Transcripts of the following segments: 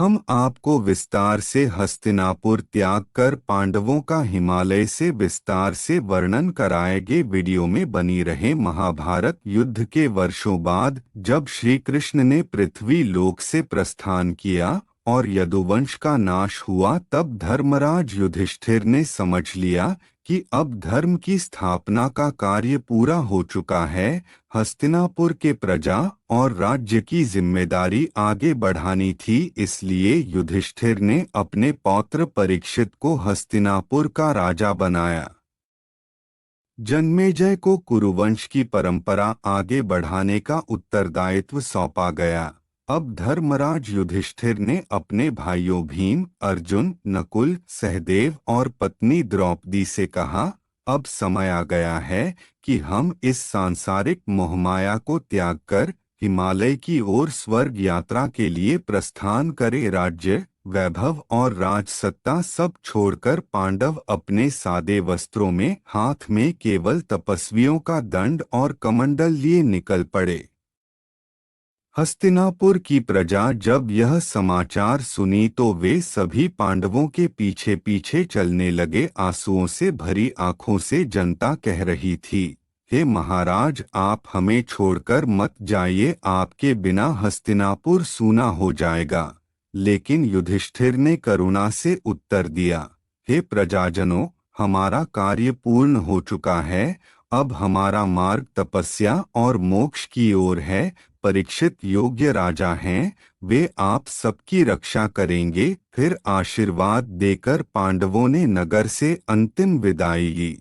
हम आपको विस्तार से हस्तिनापुर त्याग कर पांडवों का हिमालय से विस्तार से वर्णन कराएंगे। वीडियो में बनी रहे। महाभारत युद्ध के वर्षों बाद जब श्री कृष्ण ने पृथ्वी लोक से प्रस्थान किया और यदुवंश का नाश हुआ, तब धर्मराज युधिष्ठिर ने समझ लिया कि अब धर्म की स्थापना का कार्य पूरा हो चुका है। हस्तिनापुर के प्रजा और राज्य की जिम्मेदारी आगे बढ़ानी थी, इसलिए युधिष्ठिर ने अपने पौत्र परीक्षित को हस्तिनापुर का राजा बनाया। जन्मेजय को कुरुवंश की परंपरा आगे बढ़ाने का उत्तरदायित्व सौंपा गया। अब धर्मराज युधिष्ठिर ने अपने भाइयों भीम, अर्जुन, नकुल, सहदेव और पत्नी द्रौपदी से कहा, अब समय आ गया है कि हम इस सांसारिक मोहमाया को त्याग कर हिमालय की ओर स्वर्ग यात्रा के लिए प्रस्थान करें। राज्य, वैभव और राजसत्ता सब छोड़कर पांडव अपने सादे वस्त्रों में, हाथ में केवल तपस्वियों का दंड और कमंडल लिए निकल पड़े। हस्तिनापुर की प्रजा जब यह समाचार सुनी तो वे सभी पांडवों के पीछे पीछे चलने लगे। आंसुओं से भरी आंखों से जनता कह रही थी, हे महाराज, आप हमें छोड़कर मत जाइए, आपके बिना हस्तिनापुर सूना हो जाएगा। लेकिन युधिष्ठिर ने करुणा से उत्तर दिया, हे प्रजाजनों, हमारा कार्य पूर्ण हो चुका है। अब हमारा मार्ग तपस्या और मोक्ष की ओर है। परीक्षित योग्य राजा हैं, वे आप सबकी रक्षा करेंगे। फिर आशीर्वाद देकर पांडवों ने नगर से अंतिम विदाई ली।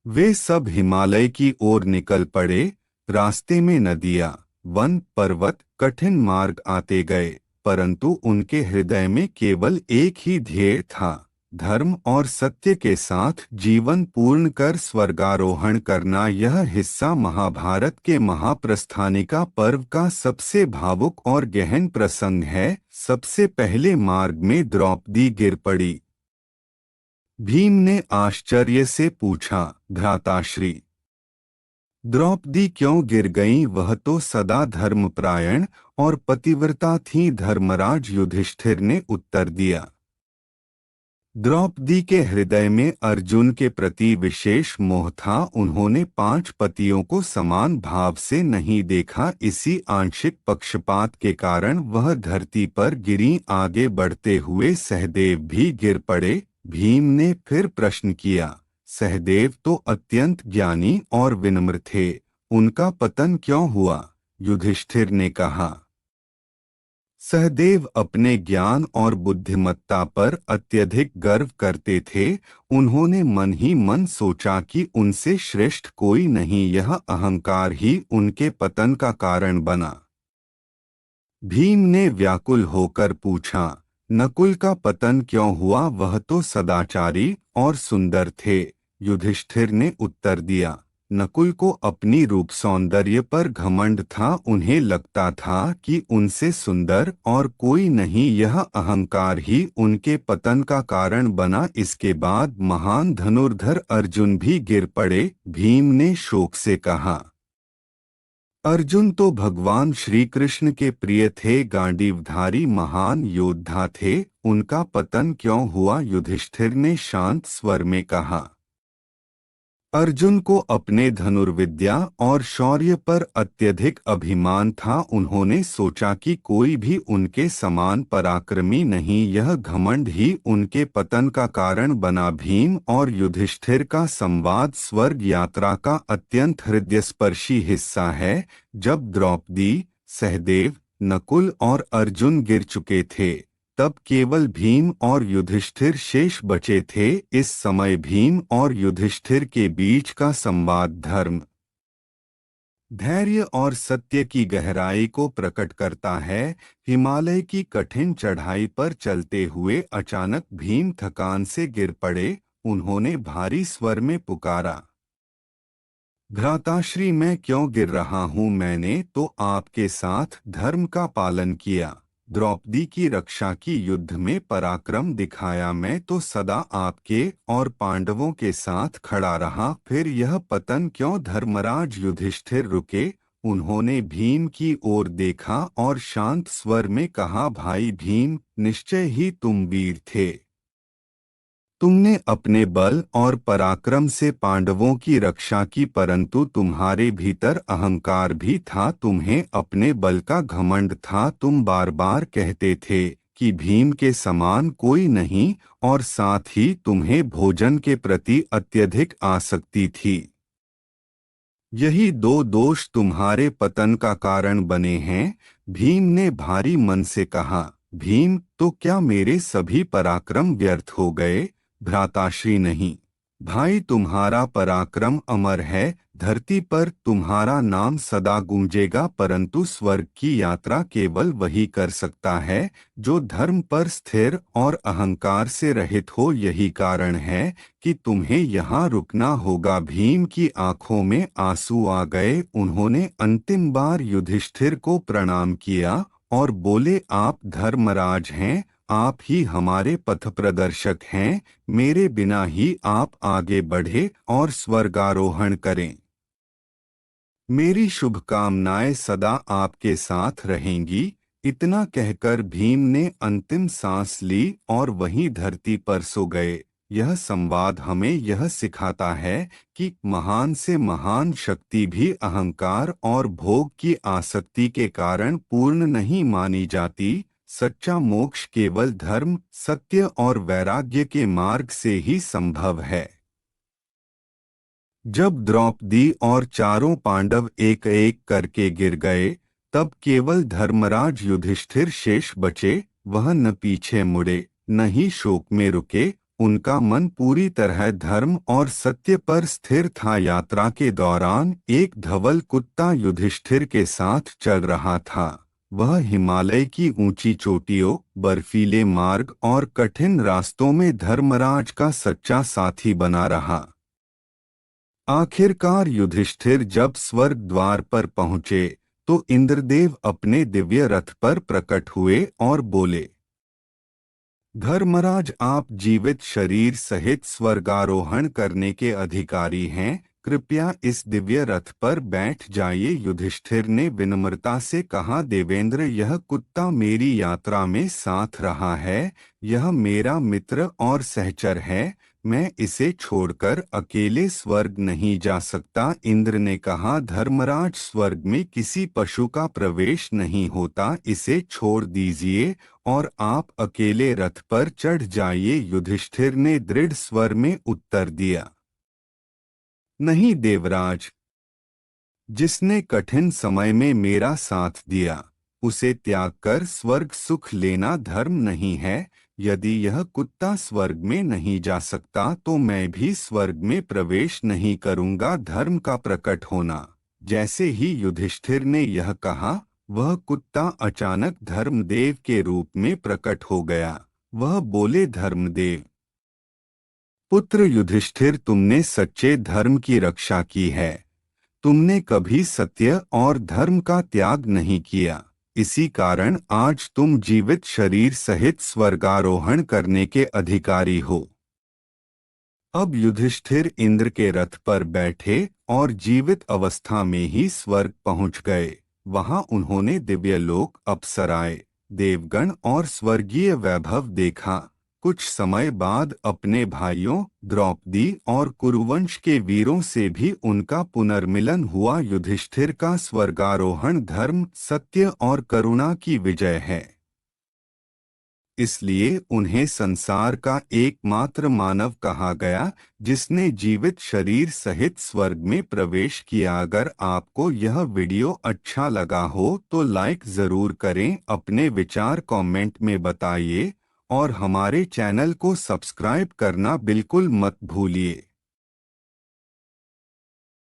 वे सब हिमालय की ओर निकल पड़े। रास्ते में नदियां, वन, पर्वत, कठिन मार्ग आते गए, परंतु उनके हृदय में केवल एक ही ध्येय था, धर्म और सत्य के साथ जीवन पूर्ण कर स्वर्गारोहण करना। यह हिस्सा महाभारत के महाप्रस्थानिका पर्व का सबसे भावुक और गहन प्रसंग है। सबसे पहले मार्ग में द्रौपदी गिर पड़ी। भीम ने आश्चर्य से पूछा, भ्राताश्री, द्रौपदी क्यों गिर गईं? वह तो सदा धर्मपरायण और पतिव्रता थी। धर्मराज युधिष्ठिर ने उत्तर दिया, द्रौपदी के हृदय में अर्जुन के प्रति विशेष मोह था। उन्होंने 5 पतियों को समान भाव से नहीं देखा। इसी आंशिक पक्षपात के कारण वह धरती पर गिरी। आगे बढ़ते हुए सहदेव भी गिर पड़े। भीम ने फिर प्रश्न किया, सहदेव तो अत्यंत ज्ञानी और विनम्र थे, उनका पतन क्यों हुआ? युधिष्ठिर ने कहा, सहदेव अपने ज्ञान और बुद्धिमत्ता पर अत्यधिक गर्व करते थे। उन्होंने मन ही मन सोचा कि उनसे श्रेष्ठ कोई नहीं। यह अहंकार ही उनके पतन का कारण बना। भीम ने व्याकुल होकर पूछा, नकुल का पतन क्यों हुआ? वह तो सदाचारी और सुंदर थे। युधिष्ठिर ने उत्तर दिया, नकुल को अपनी रूप सौंदर्य पर घमंड था। उन्हें लगता था कि उनसे सुंदर और कोई नहीं। यह अहंकार ही उनके पतन का कारण बना। इसके बाद महान धनुर्धर अर्जुन भी गिर पड़े। भीम ने शोक से कहा, अर्जुन तो भगवान श्री कृष्ण के प्रिय थे, गांडीवधारी महान योद्धा थे, उनका पतन क्यों हुआ? युधिष्ठिर ने शांत स्वर में कहा, अर्जुन को अपने धनुर्विद्या और शौर्य पर अत्यधिक अभिमान था। उन्होंने सोचा कि कोई भी उनके समान पराक्रमी नहीं। यह घमंड ही उनके पतन का कारण बना। भीम और युधिष्ठिर का संवाद स्वर्ग यात्रा का अत्यंत हृदयस्पर्शी हिस्सा है। जब द्रौपदी, सहदेव, नकुल और अर्जुन गिर चुके थे, तब केवल भीम और युधिष्ठिर शेष बचे थे। इस समय भीम और युधिष्ठिर के बीच का संवाद धर्म, धैर्य और सत्य की गहराई को प्रकट करता है। हिमालय की कठिन चढ़ाई पर चलते हुए अचानक भीम थकान से गिर पड़े। उन्होंने भारी स्वर में पुकारा, भ्राताश्री, मैं क्यों गिर रहा हूँ? मैंने तो आपके साथ धर्म का पालन किया, द्रौपदी की रक्षा की, युद्ध में पराक्रम दिखाया। मैं तो सदा आपके और पांडवों के साथ खड़ा रहा। फिर यह पतन क्यों? धर्मराज युधिष्ठिर रुके उन्होंने भीम की ओर देखा और शांत स्वर में कहा, भाई भीम, निश्चय ही तुम वीर थे। तुमने अपने बल और पराक्रम से पांडवों की रक्षा की, परंतु तुम्हारे भीतर अहंकार भी था। तुम्हें अपने बल का घमंड था। तुम बार बार कहते थे कि भीम के समान कोई नहीं, और साथ ही तुम्हें भोजन के प्रति अत्यधिक आसक्ति थी। यही दो दोष तुम्हारे पतन का कारण बने हैं। भीम ने भारी मन से कहा, भीम, तो क्या मेरे सभी पराक्रम व्यर्थ हो गए? भ्राताश्री, नहीं भाई, तुम्हारा पराक्रम अमर है। धरती पर तुम्हारा नाम सदा गूंजेगा, परंतु स्वर्ग की यात्रा केवल वही कर सकता है जो धर्म पर स्थिर और अहंकार से रहित हो। यही कारण है कि तुम्हें यहाँ रुकना होगा। भीम की आंखों में आंसू आ गए। उन्होंने अंतिम बार युधिष्ठिर को प्रणाम किया और बोले, आप धर्मराज हैं, आप ही हमारे पथ प्रदर्शक हैं। मेरे बिना ही आप आगे बढ़े और स्वर्गारोहण करें। मेरी शुभकामनाएं सदा आपके साथ रहेंगी। इतना कहकर भीम ने अंतिम सांस ली और वहीं धरती पर सो गए। यह संवाद हमें यह सिखाता है कि महान से महान शक्ति भी अहंकार और भोग की आसक्ति के कारण पूर्ण नहीं मानी जाती। सच्चा मोक्ष केवल धर्म, सत्य और वैराग्य के मार्ग से ही संभव है। जब द्रौपदी और चारों पांडव एक एक करके गिर गए, तब केवल धर्मराज युधिष्ठिर शेष बचे। वह न पीछे मुड़े, न ही शोक में रुके। उनका मन पूरी तरह धर्म और सत्य पर स्थिर था। यात्रा के दौरान एक धवल कुत्ता युधिष्ठिर के साथ चल रहा था। वह हिमालय की ऊंची चोटियों, बर्फीले मार्ग और कठिन रास्तों में धर्मराज का सच्चा साथी बना रहा। आखिरकार युधिष्ठिर जब स्वर्ग द्वार पर पहुंचे तो इंद्रदेव अपने दिव्य रथ पर प्रकट हुए और बोले, धर्मराज, आप जीवित शरीर सहित स्वर्गारोहण करने के अधिकारी हैं। कृपया इस दिव्य रथ पर बैठ जाइए। युधिष्ठिर ने विनम्रता से कहा, देवेंद्र, यह कुत्ता मेरी यात्रा में साथ रहा है। यह मेरा मित्र और सहचर है। मैं इसे छोड़कर अकेले स्वर्ग नहीं जा सकता। इंद्र ने कहा, धर्मराज, स्वर्ग में किसी पशु का प्रवेश नहीं होता। इसे छोड़ दीजिए और आप अकेले रथ पर चढ़ जाइए। युधिष्ठिर ने दृढ़ स्वर में उत्तर दिया, नहीं देवराज, जिसने कठिन समय में मेरा साथ दिया, उसे त्याग कर स्वर्ग सुख लेना धर्म नहीं है। यदि यह कुत्ता स्वर्ग में नहीं जा सकता तो मैं भी स्वर्ग में प्रवेश नहीं करूंगा। धर्म का प्रकट होना। जैसे ही युधिष्ठिर ने यह कहा, वह कुत्ता अचानक धर्मदेव के रूप में प्रकट हो गया। वह बोले, धर्मदेव पुत्र युधिष्ठिर, तुमने सच्चे धर्म की रक्षा की है। तुमने कभी सत्य और धर्म का त्याग नहीं किया। इसी कारण आज तुम जीवित शरीर सहित स्वर्गारोहण करने के अधिकारी हो। अब युधिष्ठिर इंद्र के रथ पर बैठे और जीवित अवस्था में ही स्वर्ग पहुंच गए। वहां उन्होंने दिव्यलोक, अप्सराएं, देवगण और स्वर्गीय वैभव देखा। कुछ समय बाद अपने भाइयों द्रौपदी और कुरुवंश के वीरों से भी उनका पुनर्मिलन हुआ। युधिष्ठिर का स्वर्गारोहण धर्म, सत्य और करुणा की विजय है। इसलिए उन्हें संसार का एकमात्र मानव कहा गया जिसने जीवित शरीर सहित स्वर्ग में प्रवेश किया। अगर आपको यह वीडियो अच्छा लगा हो तो लाइक जरूर करें, अपने विचार कमेंट में बताइए और हमारे चैनल को सब्सक्राइब करना बिल्कुल मत भूलिए।